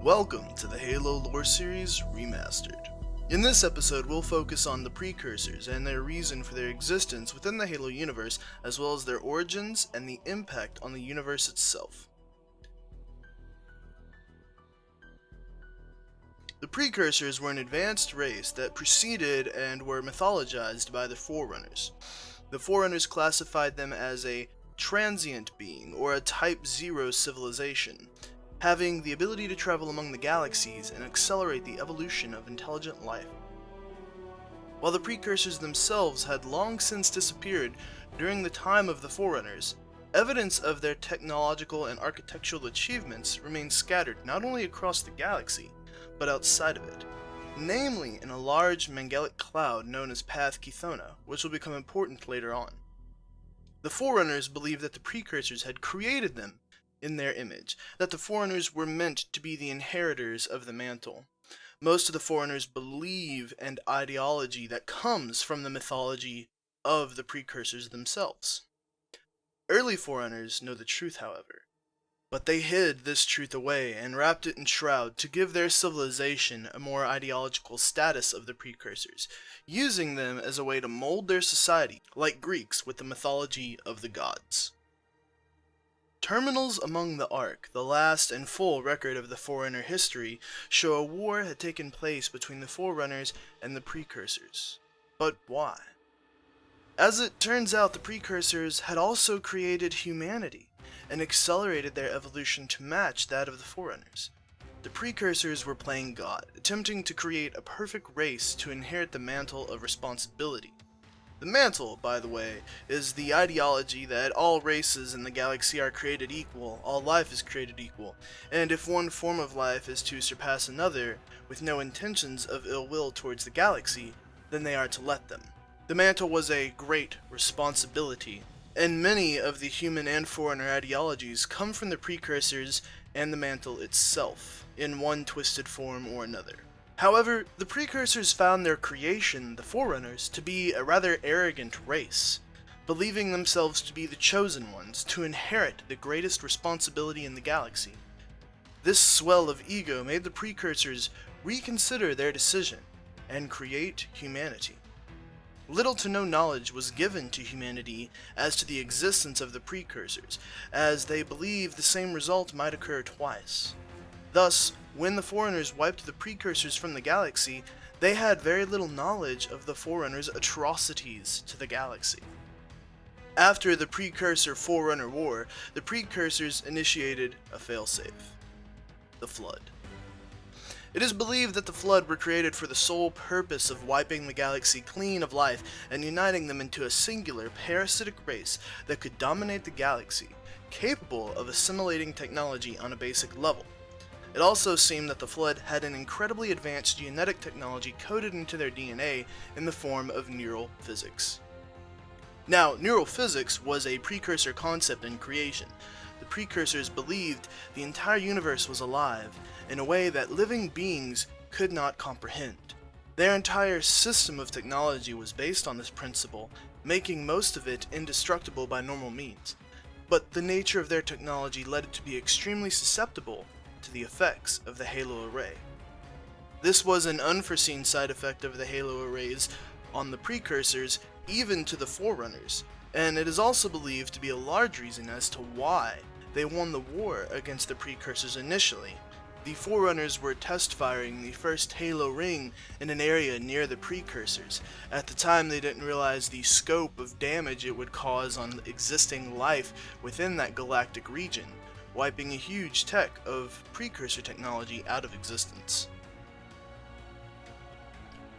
Welcome to the Halo Lore Series Remastered. In this episode, we'll focus on the Precursors and their reason for their existence within the Halo universe, as well as their origins and the impact on the universe itself. The Precursors were an advanced race that preceded and were mythologized by the Forerunners. The Forerunners classified them as a transient being, or a Type 0 civilization, having the ability to travel among the galaxies and accelerate the evolution of intelligent life. While the Precursors themselves had long since disappeared during the time of the Forerunners, evidence of their technological and architectural achievements remains scattered not only across the galaxy, but outside of it, namely in a large Mangelic cloud known as Path Chthona, which will become important later on. The Forerunners believed that the Precursors had created them in their image, that the Forerunners were meant to be the inheritors of the mantle. Most of the Forerunners believe an ideology that comes from the mythology of the Precursors themselves. Early Forerunners know the truth, however, but they hid this truth away and wrapped it in shroud to give their civilization a more ideological status of the Precursors, using them as a way to mold their society, like Greeks with the mythology of the gods. Terminals among the Ark, the last and full record of the Forerunner history, show a war had taken place between the Forerunners and the Precursors. But why? As it turns out, the Precursors had also created humanity and accelerated their evolution to match that of the Forerunners. The Precursors were playing God, attempting to create a perfect race to inherit the mantle of responsibility. The mantle, by the way, is the ideology that all races in the galaxy are created equal, all life is created equal, and if one form of life is to surpass another, with no intentions of ill will towards the galaxy, then they are to let them. The mantle was a great responsibility, and many of the human and Forerunner ideologies come from the Precursors and the mantle itself, in one twisted form or another. However, the Precursors found their creation, the Forerunners, to be a rather arrogant race, believing themselves to be the chosen ones to inherit the greatest responsibility in the galaxy. This swell of ego made the Precursors reconsider their decision and create humanity. Little to no knowledge was given to humanity as to the existence of the Precursors, as they believed the same result might occur twice. Thus, when the Forerunners wiped the Precursors from the galaxy, they had very little knowledge of the Forerunners' atrocities to the galaxy. After the Precursor-Forerunner War, the Precursors initiated a failsafe: the Flood. It is believed that the Flood were created for the sole purpose of wiping the galaxy clean of life and uniting them into a singular parasitic race that could dominate the galaxy, capable of assimilating technology on a basic level. It also seemed that the Flood had an incredibly advanced genetic technology coded into their DNA in the form of neural physics. Now, neural physics was a precursor concept in creation. The Precursors believed the entire universe was alive in a way that living beings could not comprehend. Their entire system of technology was based on this principle, making most of it indestructible by normal means. But the nature of their technology led it to be extremely susceptible to the effects of the Halo array. This was an unforeseen side effect of the Halo arrays on the Precursors, even to the Forerunners, and it is also believed to be a large reason as to why they won the war against the Precursors initially. The Forerunners were test-firing the first Halo ring in an area near the Precursors. At the time, they didn't realize the scope of damage it would cause on existing life within that galactic region, wiping a huge tech of Precursor technology out of existence.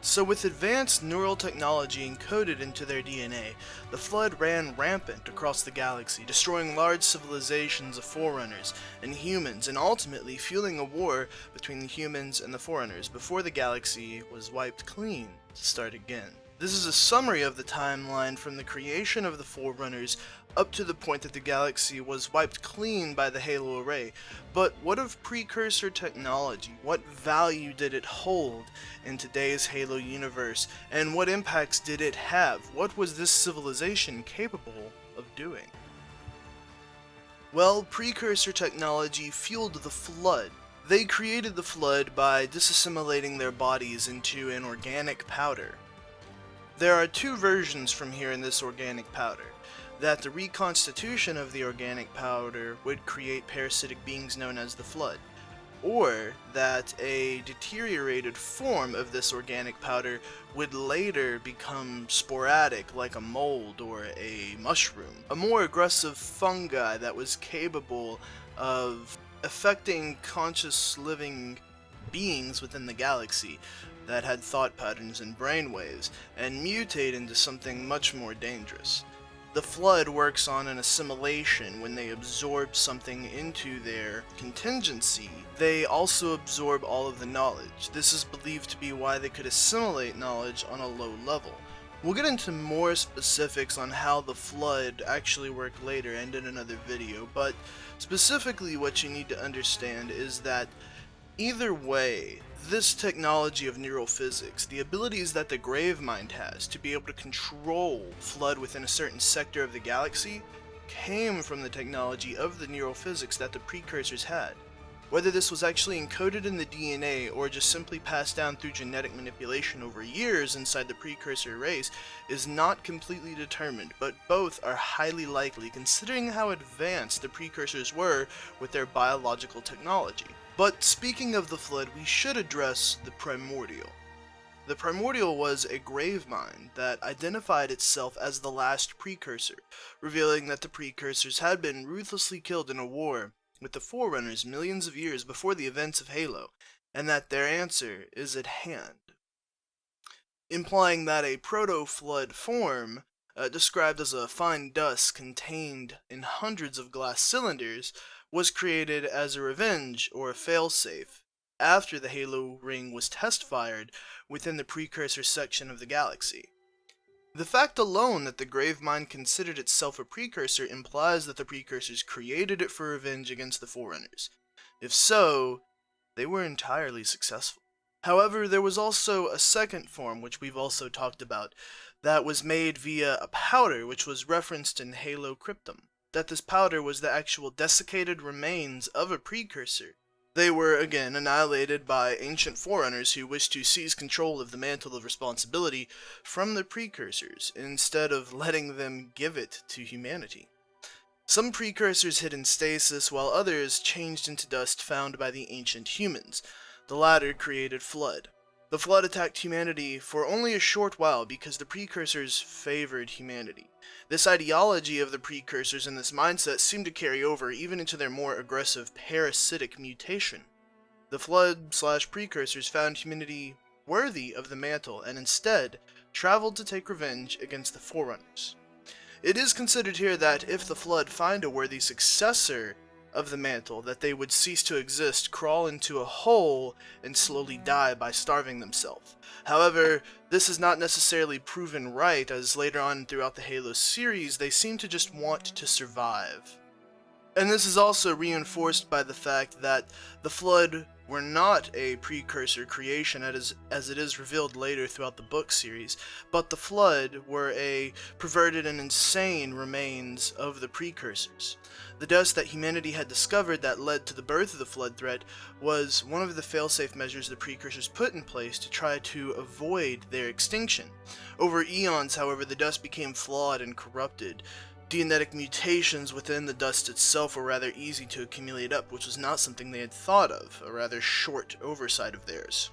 So with advanced neural technology encoded into their DNA, the Flood ran rampant across the galaxy, destroying large civilizations of Forerunners and humans, and ultimately fueling a war between the humans and the Forerunners before the galaxy was wiped clean to start again. This is a summary of the timeline from the creation of the Forerunners up to the point that the galaxy was wiped clean by the Halo array. But what of Precursor technology? What value did it hold in today's Halo universe, and what impacts did it have? What was this civilization capable of doing? Well, Precursor technology fueled the Flood, They created the Flood by disassimilating their bodies into an organic powder. There are two versions from here in this organic powder: that the reconstitution of the organic powder would create parasitic beings known as the Flood, or that a deteriorated form of this organic powder would later become sporadic like a mold or a mushroom, a more aggressive fungi that was capable of affecting conscious living beings within the galaxy that had thought patterns and brainwaves, and mutate into something much more dangerous. The Flood works on an assimilation. When they absorb something into their contingency, they also absorb all of the knowledge. This is believed to be why they could assimilate knowledge on a low level. We'll get into more specifics on how the Flood actually work later and in another video, but specifically what you need to understand is that either way, this technology of neural physics, the abilities that the Gravemind has to be able to control Flood within a certain sector of the galaxy, came from the technology of the neural physics that the Precursors had. Whether this was actually encoded in the DNA or just simply passed down through genetic manipulation over years inside the Precursor race is not completely determined, but both are highly likely considering how advanced the Precursors were with their biological technology. But speaking of the Flood, we should address the Primordial. The Primordial was a Gravemind that identified itself as the last Precursor, revealing that the Precursors had been ruthlessly killed in a war with the Forerunners millions of years before the events of Halo, and that their answer is at hand. Implying that a proto-Flood form, described as a fine dust contained in hundreds of glass cylinders, was created as a revenge or a failsafe after the Halo ring was test-fired within the Precursor section of the galaxy. The fact alone that the Gravemind considered itself a Precursor implies that the Precursors created it for revenge against the Forerunners. If so, they were entirely successful. However, there was also a second form, which we've also talked about, that was made via a powder which was referenced in Halo Cryptum. That this powder was the actual desiccated remains of a Precursor. They were, again, annihilated by ancient Forerunners who wished to seize control of the mantle of responsibility from the Precursors, instead of letting them give it to humanity. Some Precursors hid in stasis, while others changed into dust found by the ancient humans. The latter created Flood. The Flood attacked humanity for only a short while because the Precursors favored humanity. This ideology of the Precursors and this mindset seemed to carry over even into their more aggressive parasitic mutation. The Flood/Precursors found humanity worthy of the mantle and instead traveled to take revenge against the Forerunners. It is considered here that if the Flood find a worthy successor of the mantle, that they would cease to exist, crawl into a hole, and slowly die by starving themselves. However, this is not necessarily proven right, as later on throughout the Halo series, they seem to just want to survive. And this is also reinforced by the fact that the Flood were not a Precursor creation as it is revealed later throughout the book series, but the Flood were a perverted and insane remains of the Precursors. The dust that humanity had discovered that led to the birth of the Flood threat was one of the failsafe measures the Precursors put in place to try to avoid their extinction. Over eons, however, the dust became flawed and corrupted. Genetic mutations within the dust itself were rather easy to accumulate up, which was not something they had thought of, a rather short oversight of theirs.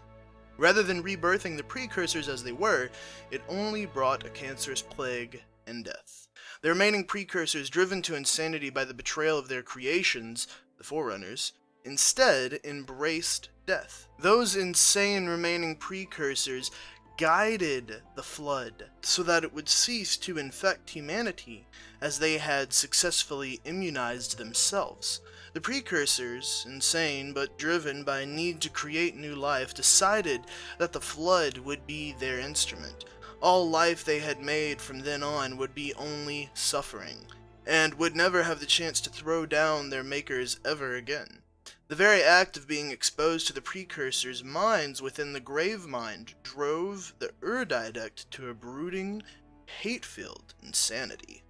Rather than rebirthing the Precursors as they were, it only brought a cancerous plague and death. The remaining Precursors, driven to insanity by the betrayal of their creations, the Forerunners, instead embraced death. Those insane remaining Precursors guided the Flood so that it would cease to infect humanity, as they had successfully immunized themselves. The Precursors, insane but driven by a need to create new life, decided that the Flood would be their instrument. All life they had made from then on would be only suffering, and would never have the chance to throw down their makers ever again. The very act of being exposed to the Precursors' minds within the Gravemind drove the Urdidect to a brooding, hate-filled insanity.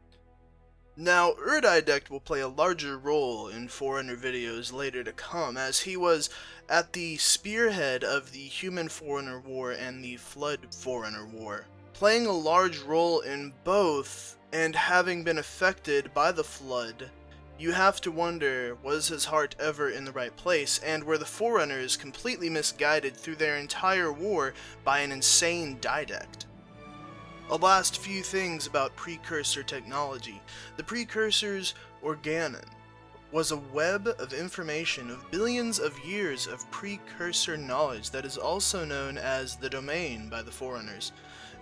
Now, Urdidect will play a larger role in Forerunner videos later to come, as he was at the spearhead of the Human Forerunner War and the Flood Forerunner War, playing a large role in both, and having been affected by the Flood. You have to wonder, was his heart ever in the right place, and were the Forerunners completely misguided through their entire war by an insane Didect? A last few things about Precursor technology. The Precursors Organon was a web of information of billions of years of Precursor knowledge that is also known as the Domain by the Forerunners.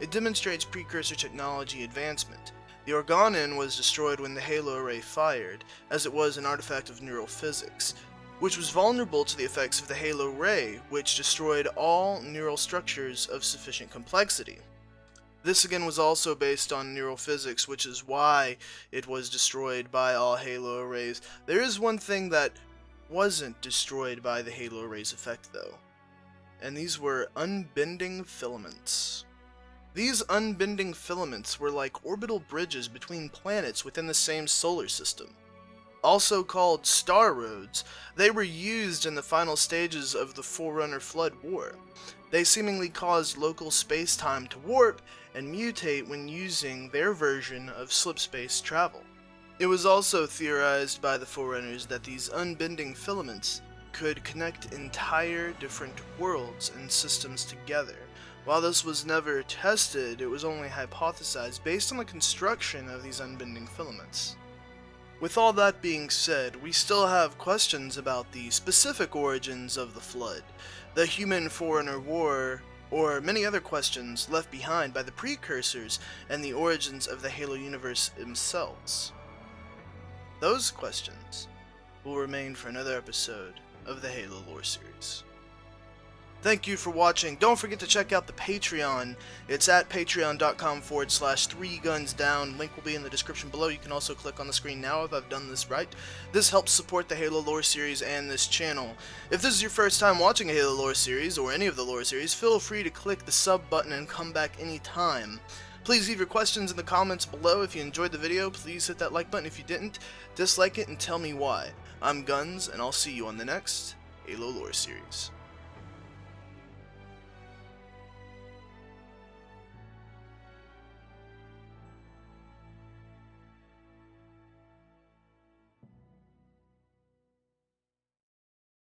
It demonstrates Precursor technology advancement. The Organon was destroyed when the Halo Array fired, as it was an artifact of neural physics, which was vulnerable to the effects of the Halo Ray, which destroyed all neural structures of sufficient complexity. This again was also based on neural physics, which is why it was destroyed by all Halo Arrays. There is one thing that wasn't destroyed by the Halo Array's effect though, and these were Unbending Filaments. These Unbending Filaments were like orbital bridges between planets within the same solar system. Also called Star Roads, they were used in the final stages of the Forerunner Flood War. They seemingly caused local space-time to warp and mutate when using their version of slipspace travel. It was also theorized by the Forerunners that these unbending filaments could connect entire different worlds and systems together. While this was never tested, it was only hypothesized based on the construction of these unbending filaments. With all that being said, we still have questions about the specific origins of the Flood, the Human Forerunner War, or many other questions left behind by the Precursors and the origins of the Halo universe themselves. Those questions will remain for another episode of the Halo Lore Series. Thank you for watching. Don't forget to check out the Patreon. It's at patreon.com/3gunsdown. Link will be in the description below. You can also click on the screen now if I've done this right. This helps support the Halo Lore Series and this channel. If this is your first time watching a Halo Lore Series, or any of the Lore Series, feel free to click the sub button and come back anytime. Please leave your questions in the comments below. If you enjoyed the video, please hit that like button. If you didn't, dislike it and tell me why. I'm Guns, and I'll see you on the next Halo Lore Series.